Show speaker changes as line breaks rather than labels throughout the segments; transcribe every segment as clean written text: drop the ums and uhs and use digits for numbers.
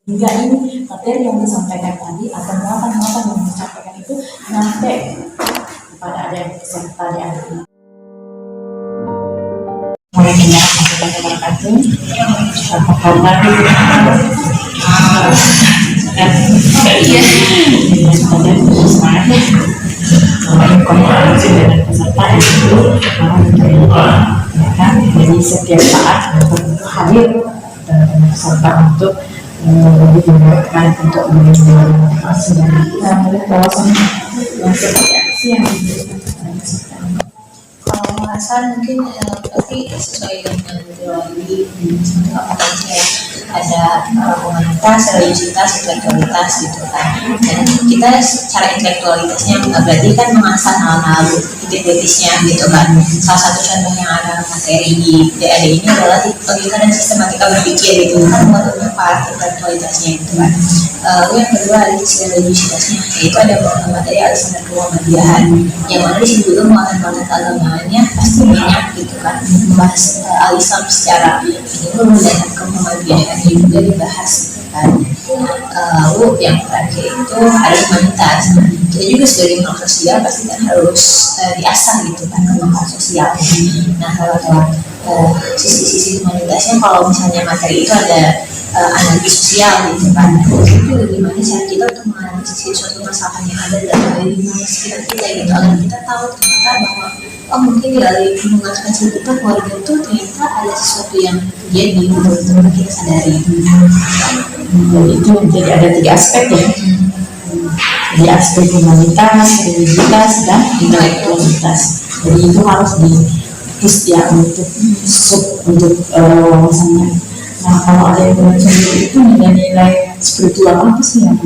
Hingga ini materi yang disampaikan tadi atau muatan-muatan yang disampaikan itu nyampe kepada adik peserta di akhir. Waalaikumsalam warahmatullahi wabarakatuh. Apa kabar? Semangat ya. Komunikasi dengan peserta itu kan, jadi setiap saat hadir peserta untuk lebih dibuatkan untuk motivasi dan melihat wawasan yang seperti apa sih yang diberikan kepada peserta.
Kalau merasa mungkin tapi sesuai dengan teori ya, ada komunitas, religiositas, intelektualitas gitu kan. Dan kita secara intelektualitasnya berarti kan mengasah hal-hal kritisnya gitu kan. Salah satu contoh yang ada materi di DAD ini adalah logika dan sistematika berpikir gitu kan, mengenai part intelektualitasnya gitu kan. Lalu yang kedua ada sisi religiositasnya, yaitu ada materi alisan Muhammadiyah yang mana di sini juga muatan-muatan keagamaannya pasti banyak gitu kan, membahas al-Islam secara umum dan Muhammadiyah juga dibahas gitu kan. Lalu yang terakhir itu ada humanitas. Kita juga sebagai makhluk sosial pasti kan harus diasah gitu kan kemampuan sosial. Nah lewat sisi-sisi humanitasnya, kalau misalnya materi itu ada analisis sosial gitu kan, itu bagaimana cara kita untuk menganalisis suatu masalah yang ada dalam lingkungan sekitar kita gitu, agar kita tahu ternyata bahwa oh mungkin dari lingkungan sekitar kita, keluarga itu ternyata ada sesuatu yang terjadi betul-betul kita sadari.
Jadi itu jadi ada 3 aspek ya. Jadi aspek humanitas, religiositas dan intelektualitas. Jadi itu harus dipus ya untuk wawasannya. Nah kalau ada yang benar sendiri itu nilai-nilai spiritual apa sih yang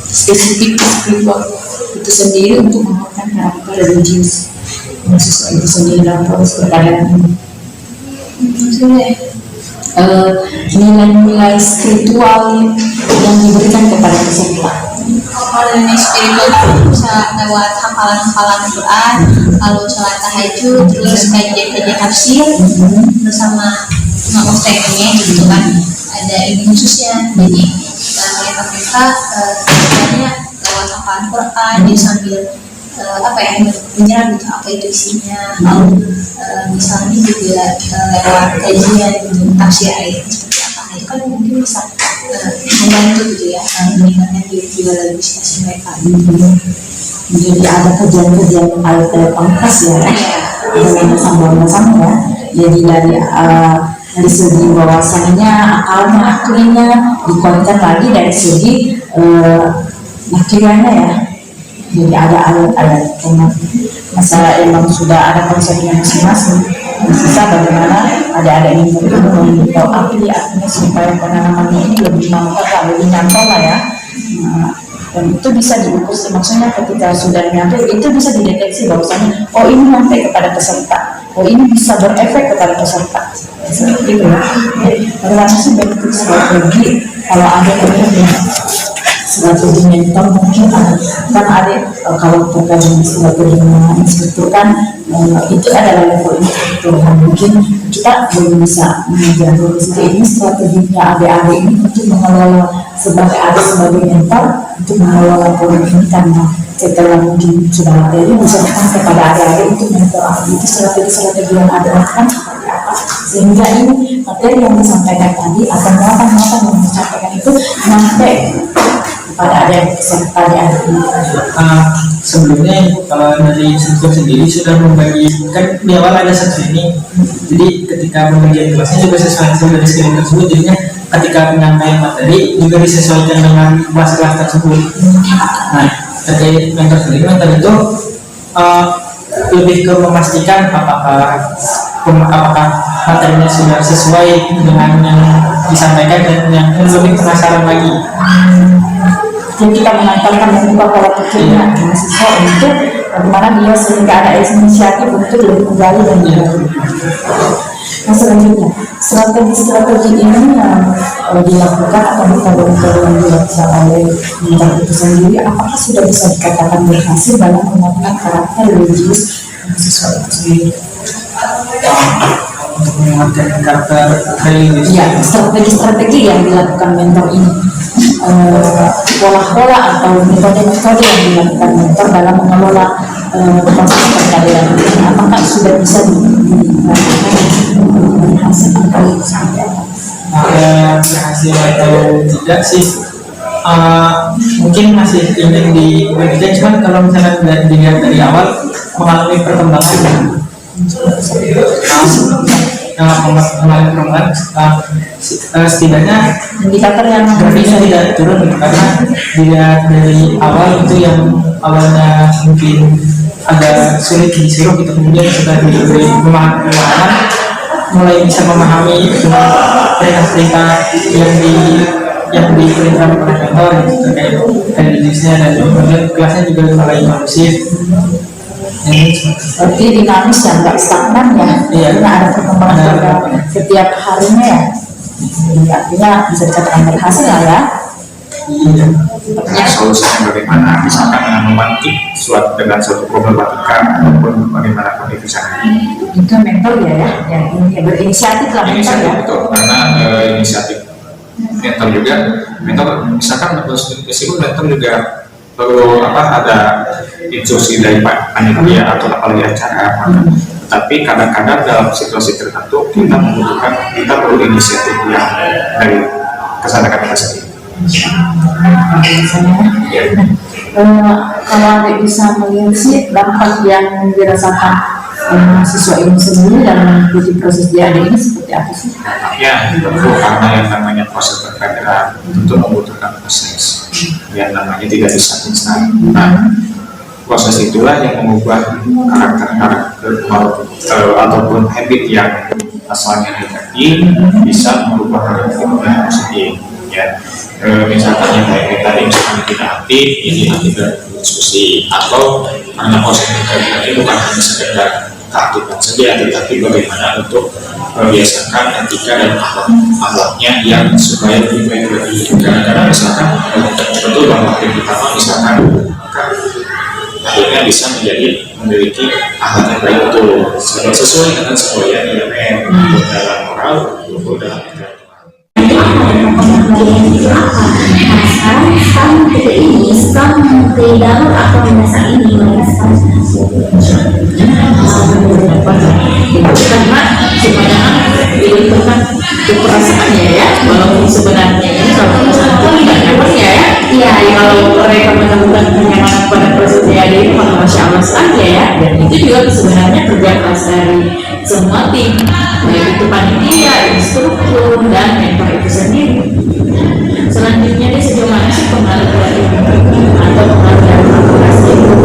spesifik spiritual itu sendiri untuk menguatkan karakter religius mahasiswa itu sendiri dalam proses perkadaan ini.
Maksudnya
nilai-nilai spiritual yang diberikan kepada peserta.
kalau nilai spiritual itu bisa lewat hafalan-hafalan Quran, lalu sholat tahajud, terus kajian tafsir bersama ustadznya gitu kan, ada ilmu khususnya. Jadi mereka sebenarnya lewat hafalan Quran dia sambil menyerap gitu apa itu isinya, lalu misalnya juga lewat kajian gitu, tafsir ayat seperti apa, itu kan mungkin bisa membantu gitu ya meningkatkan jiwa religiositas mereka.
Jadi ada kajian-kajian ayat pangkas ya, dengan sama-sama ya. Jadi dari segi wawasannya, akalnya, aklinya dikuatkan lagi dari segi nakiranya ya. Jadi ada ayat-ayat masalah emang sudah ada konsepnya masing-masing. Sisa bagaimana ada yang memberitahu artinya supaya penanamannya ini lebih mantap, lebih nyantol lah ya. Dan itu bisa diukur sih, maksudnya ketika sudah nyampe itu bisa dideteksi bahwasanya oh ini nyampe kepada peserta, oh ini bisa berefek kepada peserta seperti itu ya. Bagaimana sih bentuk strategi kalau ada yang strategi mentor mungkin kan ada kalau terkait dengan strategi instruktur kan itu adalah level instruktur kan, mungkin kita belum bisa mengajar ini strateginya adik-adik ini untuk mengelola sebagai adik sebagai mentor untuk mengelola program ini, karena setelah mungkin sudah materi bisa datang kepada adik-adik untuk mentor itu strategi yang ada kan seperti apa, sehingga ini materi yang disampaikan tadi atau muatan-muatan yang disampaikan itu nyampe pada ada yang peserta di akhir ini.
Sebelumnya kalau dari instruktur sendiri sudah membagikan di awal ada satu ini, jadi ketika pembagian kelasnya juga sesuai dari skema tersebut, jadinya ketika penyampaian materi juga disesuaikan dengan kelas-kelas tersebut. Nah terkait mentor sendiri, mentor itu lebih ke memastikan apakah materinya sudah sesuai dengan yang disampaikan dan yang lebih penasaran lagi.
Jadi kita mengantarkan membuka pola pikirnya mahasiswa untuk bagaimana dia sehingga ada inisiatif untuk lebih menggali dan menggali. Nah selanjutnya strategi ini yang dilakukan atau metode-metode yang dilakukan oleh mentor itu sendiri, apakah sudah bisa dikatakan berhasil dalam menguatkan karakter religius mahasiswa itu sendiri?
untuk menguatkan karakter religius.
Ya, strategi-strategi yang dilakukan mentor ini, pola-pola atau metode-metode yang dilakukan mentor dalam mengelola proses perkawinan ini, apakah sudah bisa berhasil atau seperti apa?
Berhasil atau tidak sih, mungkin masih ingin dilanjutkan, cuman kalau misalnya dilihat dari awal mengalami perkembangan, mengalami perkembangan, setidaknya
Indikator yang
grafiknya tidak turun gitu, karena dilihat dari awal itu yang awalnya mungkin agak sulit disuruh gitu, kemudian setelah diberi pemahaman mulai bisa memahami perintah-perintah yang diperintahkan oleh mentor terkait religiusnya, dan kemudian kelasnya juga mulai inklusif.
Berarti dinamis ya, nggak stagnan ya.
Iya.
Karena ada perkembangan pada setiap harinya ya. Jadi artinya bisa dikatakan berhasil lah ya.
Iya.
Solusinya bagaimana, misalkan dengan memantik dengan suatu problematika ataupun bagaimana penyelesaiannya.
Itu mentor ya, yang ini berinisiatif lah mentor ya.
Betul, karena inisiatif mentor juga, mentor misalkan meskipun mentor juga perlu ada instruksi dari panitia atau apalagi acara, tapi kadang-kadang dalam situasi tertentu kita perlu inisiatif yang dari kesadaran kita sendiri.
Kalau Adik bisa melihat sih dampak yang dirasakan siswa ini sendiri dalam mengikuti proses DAD ini seperti apa sih?
Ya, tentu karena yang namanya proses perkaderan tentu membutuhkan proses yang namanya tidak bisa instan. Nah, proses itulah yang mengubah karakter ataupun habit yang asalnya negatif bisa merubah karakter yang positif. Ya, misalkan yang kayak tadi misalkan tidak aktif, ini aktif dari diskusi, atau karena proses perkaderan ini bukan hanya sekedar keaktifan saja, tetapi bagaimana untuk membiasakan etika dan akhlaknya yang supaya lebih baik lagi. Kadang-kadang misalkan tentu bahwa yang pertama misalkan akhirnya bisa memiliki akhlak yang baik itu sesuai dengan sebuah elemen dalam moral maupun dalam etika.
Sekarang kita ini setelah mengikuti jalur atau mendasar ini karena sebenarnya itu kan keperasaannya ya, walaupun sebenarnya ini kalau perasaan itu tidak nyaman ya, iya kalau mereka menemukan kenyamanan pada proses DAD ini maka masya Allah saja ya, dan itu juga sebenarnya kerja keras dari semua tim, baik itu panitia, instruktur, dan mentor itu sendiri. Selanjutnya dia sejauh mana sih pengaruh dari atau pengaruh dari aplikasi itu?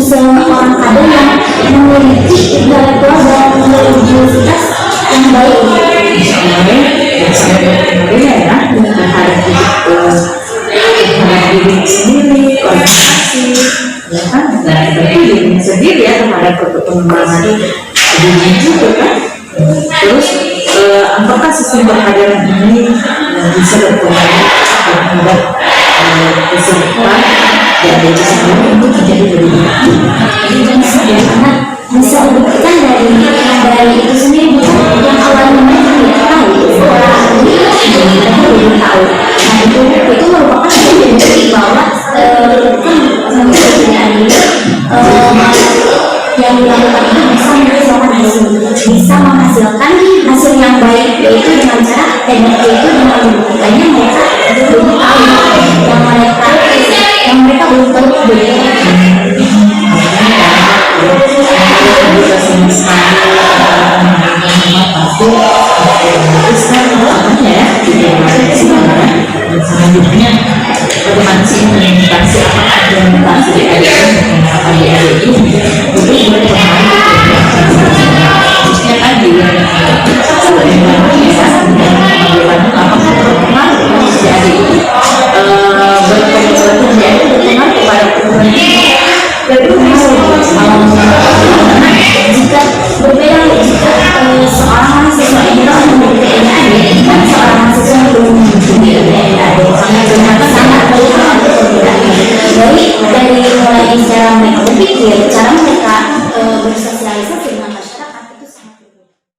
Seorang kader yang memiliki intelektual dan religiusitas yang baik.
Ya, terhadap diri sendiri, organisasi, ya kan, dan diri sendiri ya terhadap perkembangan dunia juga kan. Terus apakah sistem perkaderan ini bisa berpengaruh terhadap peserta dan itu sendiri ini menjadi lebih baik?
Bisa dibuktikan dari itu sendiri yang awalnya mereka tidak tahu setelah ini mereka belum tahu. Nah itu merupakan bukti bahwa kan yang dilakukan itu bisa menghasilkan hasil yang baik, yaitu dengan cara yaitu dengan membuktikannya mereka belum tahu yang mereka belum tahu.
cara mereka bersosialisasi